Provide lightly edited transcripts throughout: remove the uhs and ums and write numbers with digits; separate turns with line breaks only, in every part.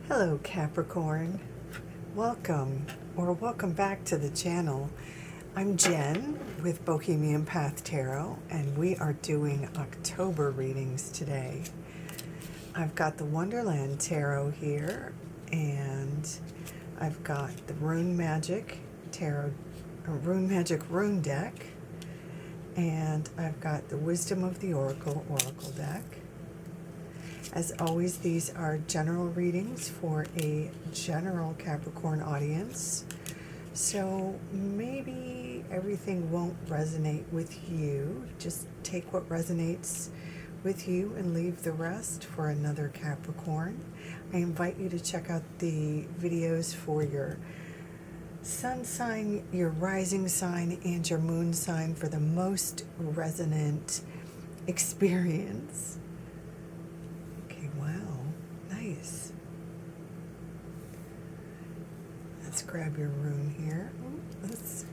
Hello Capricorn, welcome back to the channel. I'm Jen with Bohemian Path Tarot, and we are doing October readings today. I've got the Wonderland Tarot here, and I've got the Rune Magic Tarot, Rune Magic Rune deck, and I've got the Wisdom of the Oracle deck. As always, these are general readings for a general Capricorn audience. So maybe everything won't resonate with you. Just take what resonates with you and leave the rest for another Capricorn. I invite you to check out the videos for your sun sign, your rising sign, and your moon sign for the most resonant experience. Nice. Let's grab your rune here. Let's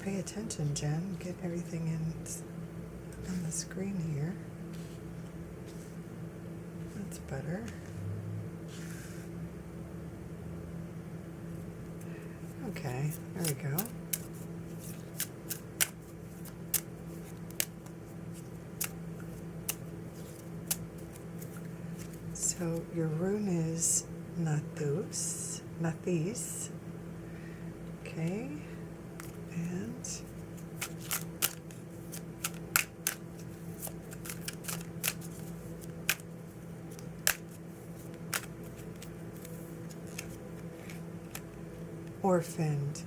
pay attention, Jen. Get everything in on the screen here. That's better. Okay, there we go. So your rune is Nathis, okay, and orphaned.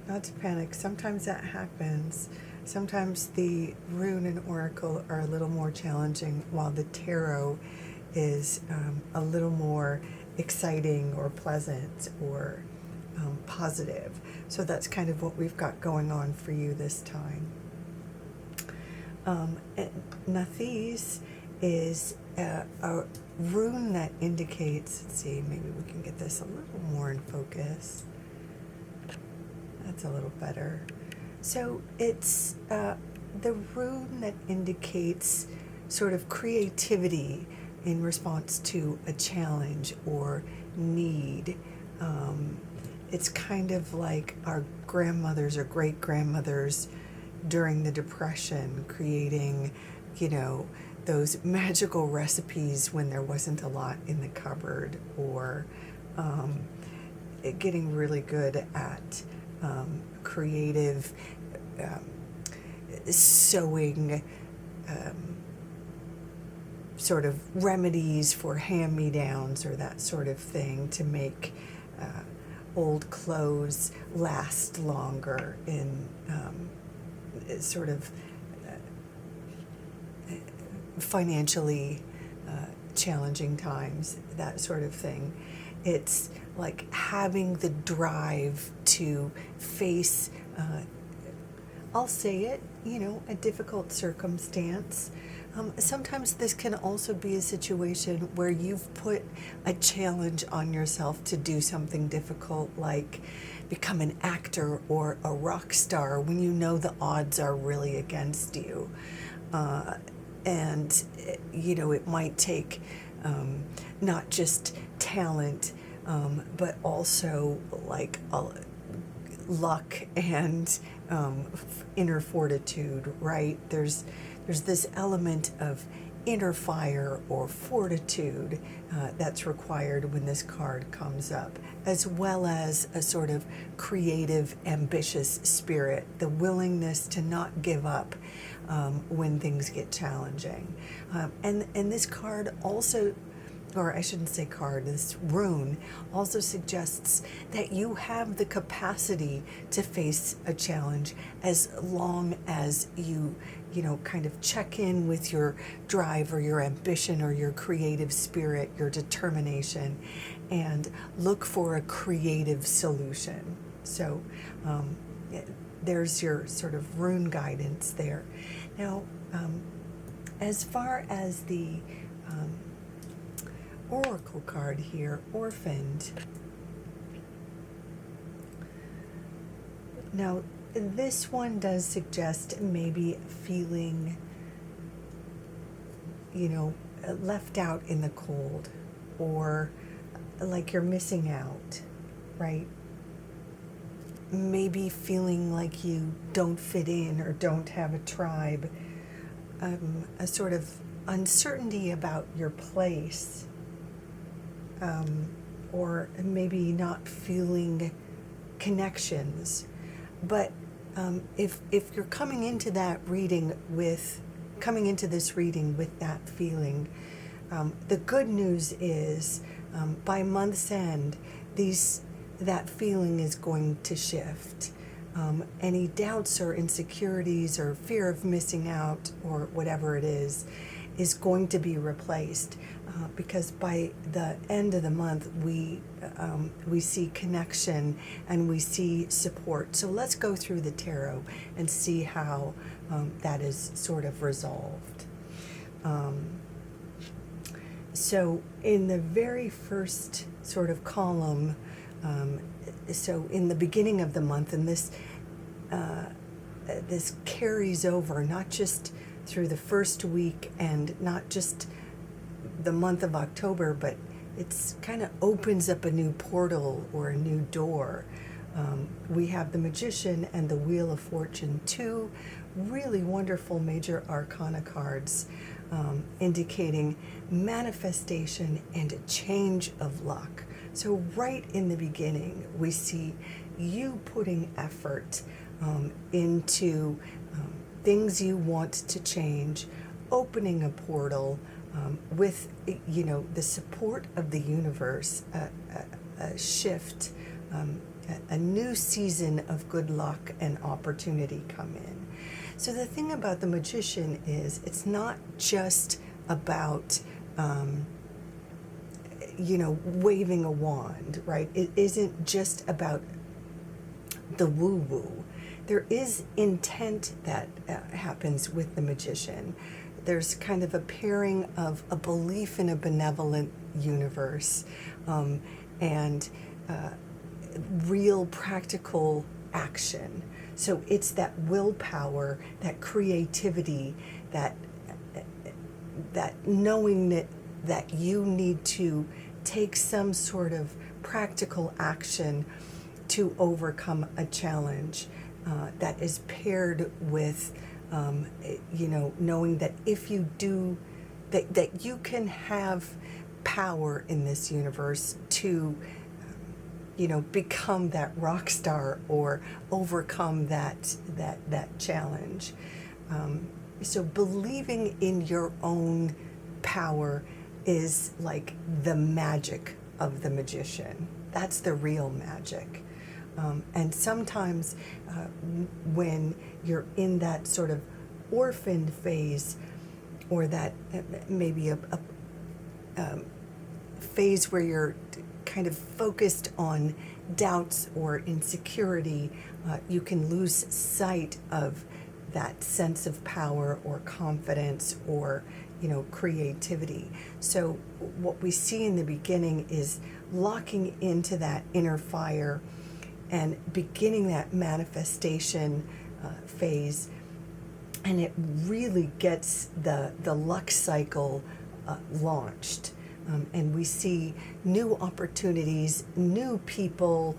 Not to panic, sometimes that happens. Sometimes the rune and oracle are a little more challenging, while the tarot is a little more exciting or pleasant or positive. So that's kind of what we've got going on for you this time. Nathis is a rune that indicates, let's see, maybe we can get this a little more in focus. That's a little better. So it's the rune that indicates sort of creativity in response to a challenge or need. It's kind of like our grandmothers or great-grandmothers during the Depression creating, those magical recipes when there wasn't a lot in the cupboard, or getting really good at creative sewing sort of remedies for hand-me-downs or that sort of thing to make old clothes last longer in sort of financially challenging times, that sort of thing. It's like having the drive to face, I'll say it, a difficult circumstance. Sometimes this can also be a situation where you've put a challenge on yourself to do something difficult, like become an actor or a rock star, when you know the odds are really against you. And, it might take not just talent, but also like luck and inner fortitude, right? There's this element of inner fire or fortitude that's required when this card comes up, as well as a sort of creative, ambitious spirit, the willingness to not give up when things get challenging. And this card also, or I shouldn't say card, this rune also suggests that you have the capacity to face a challenge as long as you kind of check in with your drive or your ambition or your creative spirit, your determination, and look for a creative solution. So there's your sort of rune guidance there. Now, as far as the oracle card here, orphaned. Now, this one does suggest maybe feeling left out in the cold, or like you're missing out, right? Maybe feeling like you don't fit in or don't have a tribe, a sort of uncertainty about your place, or maybe not feeling connections. But if you're coming into this reading with that feeling, the good news is by month's end, that feeling is going to shift. Any doubts or insecurities or fear of missing out or whatever it is going to be replaced, because by the end of the month we see connection and we see support. So let's go through the tarot and see how that is sort of resolved. So in the very first sort of column, so in the beginning of the month, and this carries over not just through the first week and not just the month of October, but it's kind of opens up a new portal or a new door. We have the Magician and the Wheel of Fortune, two really wonderful major arcana cards, indicating manifestation and a change of luck. So right in the beginning, we see you putting effort into things you want to change, opening a portal with, the support of the universe, a shift, a new season of good luck and opportunity come in. So the thing about the Magician is it's not just about waving a wand, right? It isn't just about the woo-woo. There is intent that happens with the Magician. There's kind of a pairing of a belief in a benevolent universe and real practical action. So it's that willpower, that creativity, that knowing that you need to take some sort of practical action to overcome a challenge, that is paired with knowing that if you do that you can have power in this universe to become that rock star or overcome that challenge. So believing in your own power is like the magic of the Magician. That's the real magic. And sometimes when you're in that sort of orphaned phase, or that maybe a phase where you're kind of focused on doubts or insecurity, you can lose sight of that sense of power or confidence or creativity. So what we see in the beginning is locking into that inner fire and beginning that manifestation phase, and it really gets the luck cycle launched. And we see new opportunities, new people,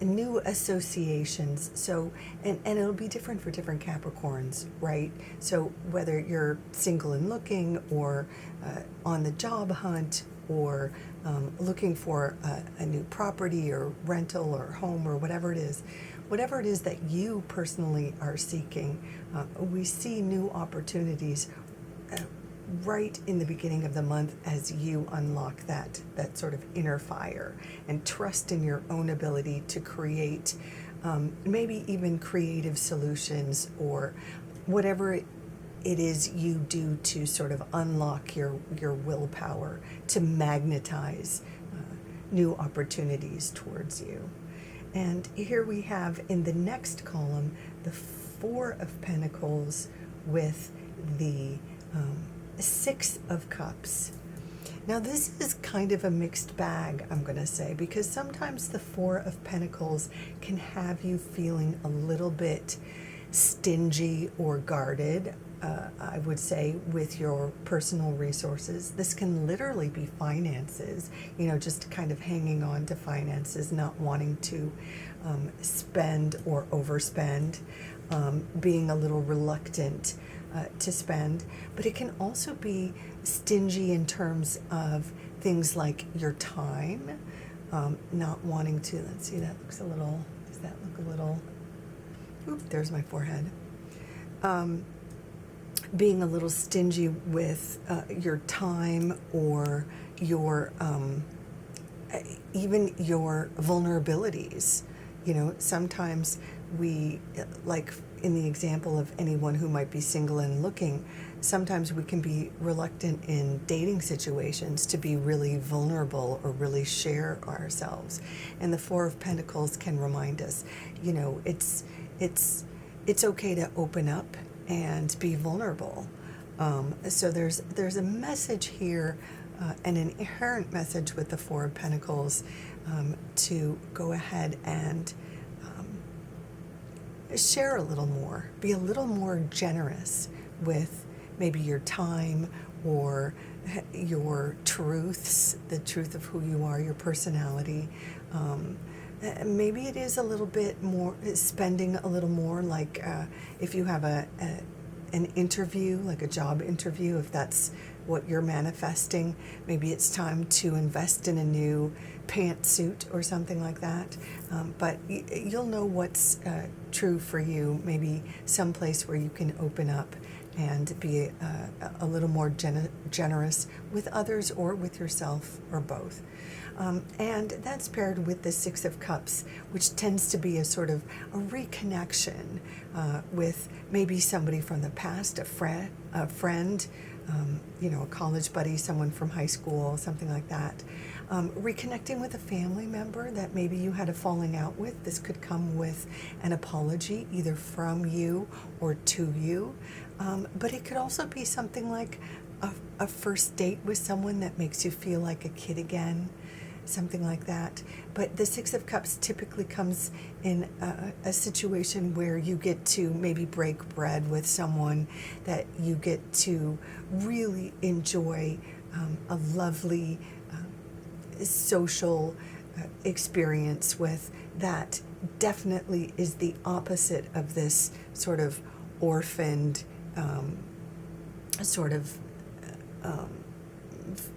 new associations. So, and it'll be different for different Capricorns, right? So whether you're single and looking, or on the job hunt, or looking for a new property or rental or home or whatever it is that you personally are seeking, we see new opportunities right in the beginning of the month as you unlock that sort of inner fire and trust in your own ability to create maybe even creative solutions, or whatever it is you do to sort of unlock your willpower to magnetize new opportunities towards you. And here we have in the next column the Four of Pentacles with the Six of Cups. Now this is kind of a mixed bag, I'm going to say, because sometimes the Four of Pentacles can have you feeling a little bit stingy or guarded. I would say, with your personal resources. This can literally be finances, just kind of hanging on to finances, not wanting to spend or overspend, being a little reluctant to spend. But it can also be stingy in terms of things like your time, not wanting to, let's see, that looks a little, does that look a little, oop, there's my forehead. Being a little stingy with your time or your even your vulnerabilities. Sometimes we, like in the example of anyone who might be single and looking, sometimes we can be reluctant in dating situations to be really vulnerable or really share ourselves. And the Four of Pentacles can remind us, it's okay to open up and be vulnerable. So there's a message here, an inherent message with the Four of Pentacles, to go ahead and share a little more, be a little more generous with maybe your time or your truths, the truth of who you are, your personality. Maybe it is a little bit more, spending a little more, like if you have an interview, like a job interview, if that's what you're manifesting, maybe it's time to invest in a new pantsuit or something like that. But you'll know what's true for you, maybe someplace where you can open up and be a little more generous with others or with yourself, or both. And that's paired with the Six of Cups, which tends to be a sort of a reconnection with maybe somebody from the past, a friend, a college buddy, someone from high school, something like that. Reconnecting with a family member that maybe you had a falling out with. This could come with an apology, either from you or to you. But it could also be something like a first date with someone that makes you feel like a kid again, something like that. But the Six of Cups typically comes in a situation where you get to maybe break bread with someone that you get to really enjoy a lovely social experience with. That definitely is the opposite of this sort of orphaned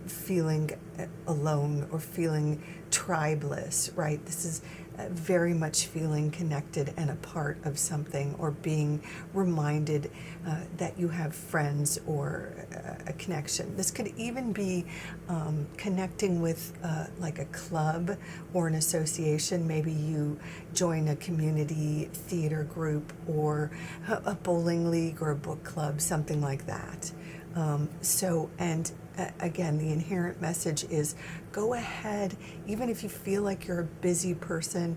feeling alone or feeling tribeless, right? This is very much feeling connected and a part of something, or being reminded that you have friends or a connection. This could even be connecting with like a club or an association. Maybe you join a community theater group or a bowling league or a book club, something like that. Again, the inherent message is go ahead, even if you feel like you're a busy person,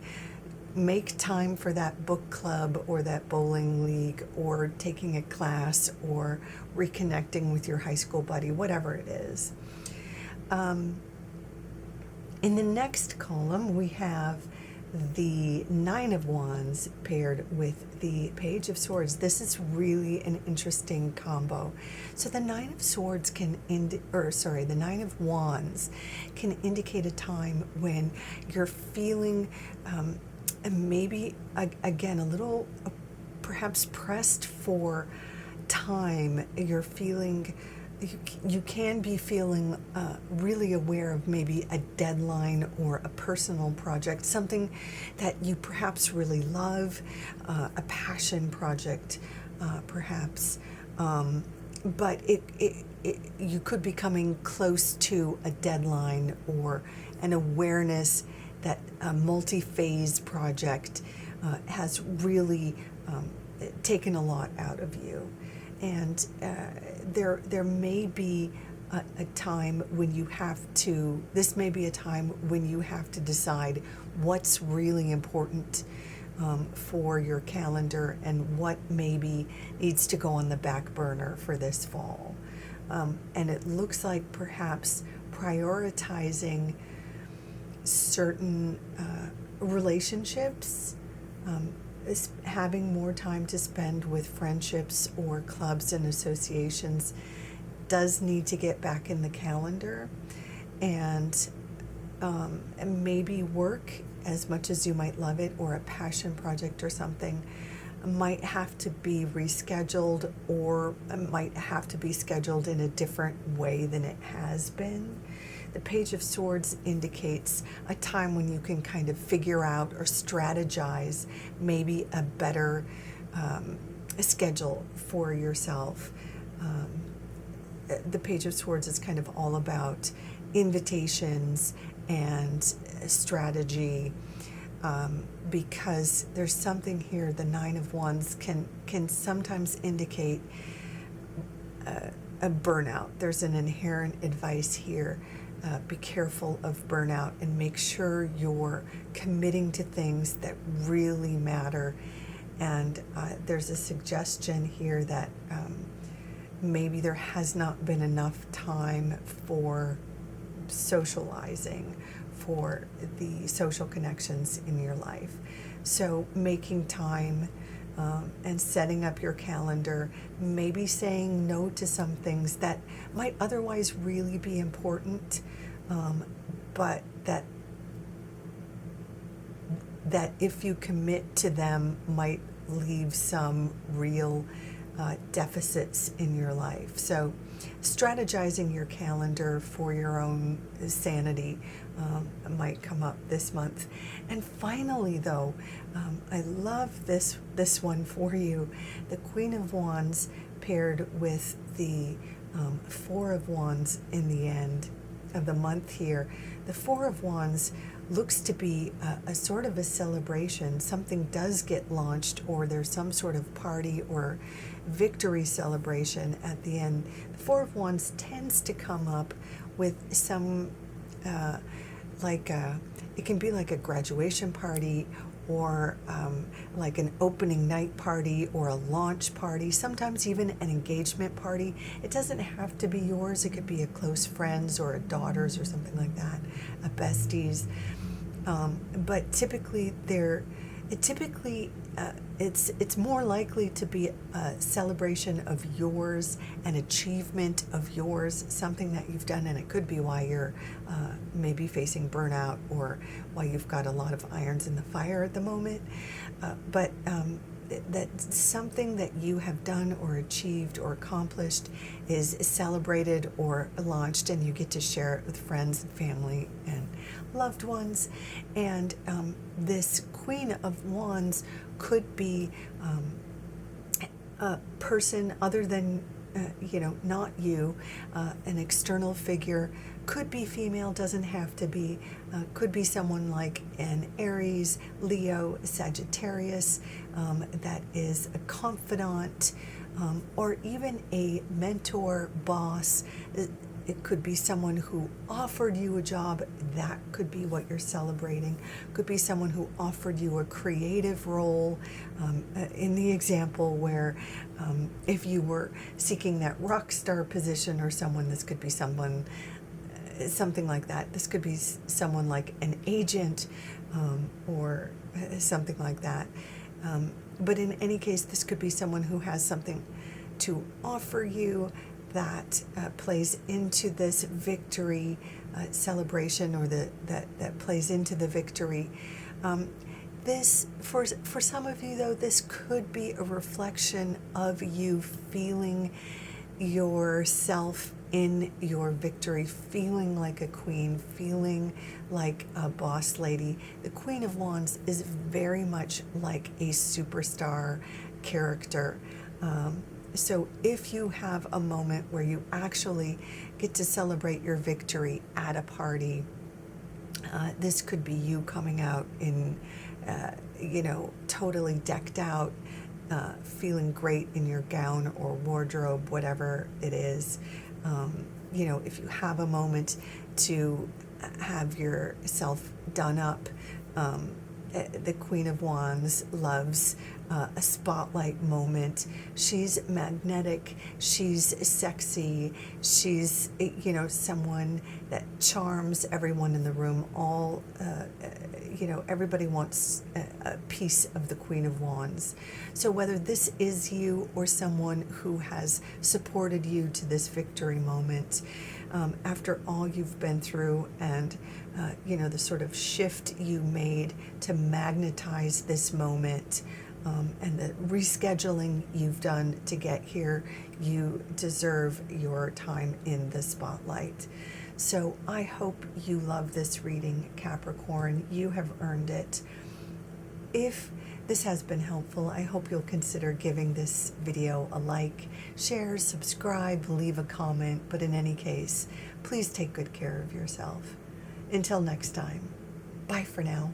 make time for that book club or that bowling league or taking a class or reconnecting with your high school buddy, whatever it is. In the next column, we have the Nine of Wands paired with the Page of Swords. This is really an interesting combo. So the Nine of Swords the Nine of Wands can indicate a time when you're feeling maybe again a little perhaps pressed for time. You're feeling, you can be feeling really aware of maybe a deadline or a personal project, something that you perhaps really love, a passion project perhaps, but you could be coming close to a deadline or an awareness that a multi-phase project has really taken a lot out of you. And there may be a time when you have to, this may be a time when you have to decide what's really important for your calendar and what maybe needs to go on the back burner for this fall. And it looks like perhaps prioritizing certain relationships, having more time to spend with friendships or clubs and associations does need to get back in the calendar, and maybe work, as much as you might love it, or a passion project or something, might have to be rescheduled, or might have to be scheduled in a different way than it has been. The Page of Swords indicates a time when you can kind of figure out or strategize maybe a better schedule for yourself. The Page of Swords is kind of all about invitations and strategy, because there's something here. The Nine of Wands can sometimes indicate a burnout. There's an inherent advice here. Be careful of burnout and make sure you're committing to things that really matter. And there's a suggestion here that maybe there has not been enough time for socializing, for the social connections in your life. So making time and setting up your calendar, maybe saying no to some things that might otherwise really be important, but that if you commit to them might leave some real deficits in your life. So strategizing your calendar for your own sanity might come up this month. And finally, though, I love this one for you. The Queen of Wands paired with the Four of Wands in the end of the month here. The Four of Wands looks to be a sort of a celebration. Something does get launched, or there's some sort of party or victory celebration at the end. The Four of Wands tends to come up with some it can be like a graduation party, or like an opening night party, or a launch party, sometimes even an engagement party. It doesn't have to be yours. It could be a close friend's or a daughter's or something like that, a bestie's. But typically it's more likely to be a celebration of yours, an achievement of yours, something that you've done, and it could be why you're maybe facing burnout, or why you've got a lot of irons in the fire at the moment. But that something that you have done or achieved or accomplished is celebrated or launched, and you get to share it with friends and family and loved ones. And this Queen of Wands could be a person other than not you, an external figure. Could be female, doesn't have to be. Could be someone like an Aries, Leo, Sagittarius, that is a confidant, or even a mentor, boss. It could be someone who offered you a job. That could be what you're celebrating. Could be someone who offered you a creative role. In the example where if you were seeking that rock star position, or someone, this could be someone, something like that. This could be someone like an agent, or something like that. But in any case, this could be someone who has something to offer you that plays into this victory celebration, or that plays into the victory. This, for some of you though, this could be a reflection of you feeling yourself in your victory, feeling like a queen, feeling like a boss lady. The Queen of Wands is very much like a superstar character. So if you have a moment where you actually get to celebrate your victory at a party, this could be you coming out in, totally decked out, feeling great in your gown or wardrobe, whatever it is. If you have a moment to have yourself done up, the Queen of Wands loves a spotlight moment. She's magnetic, she's sexy, she's, you know, someone that charms everyone in the room. All, you know, everybody wants a piece of the Queen of Wands. So whether this is you or someone who has supported you to this victory moment, after all you've been through and, you know, the sort of shift you made to magnetize this moment, and the rescheduling you've done to get here, you deserve your time in the spotlight. So I hope you love this reading, Capricorn. You have earned it. If this has been helpful, I hope you'll consider giving this video a like, share, subscribe, leave a comment. But in any case, please take good care of yourself. Until next time, bye for now.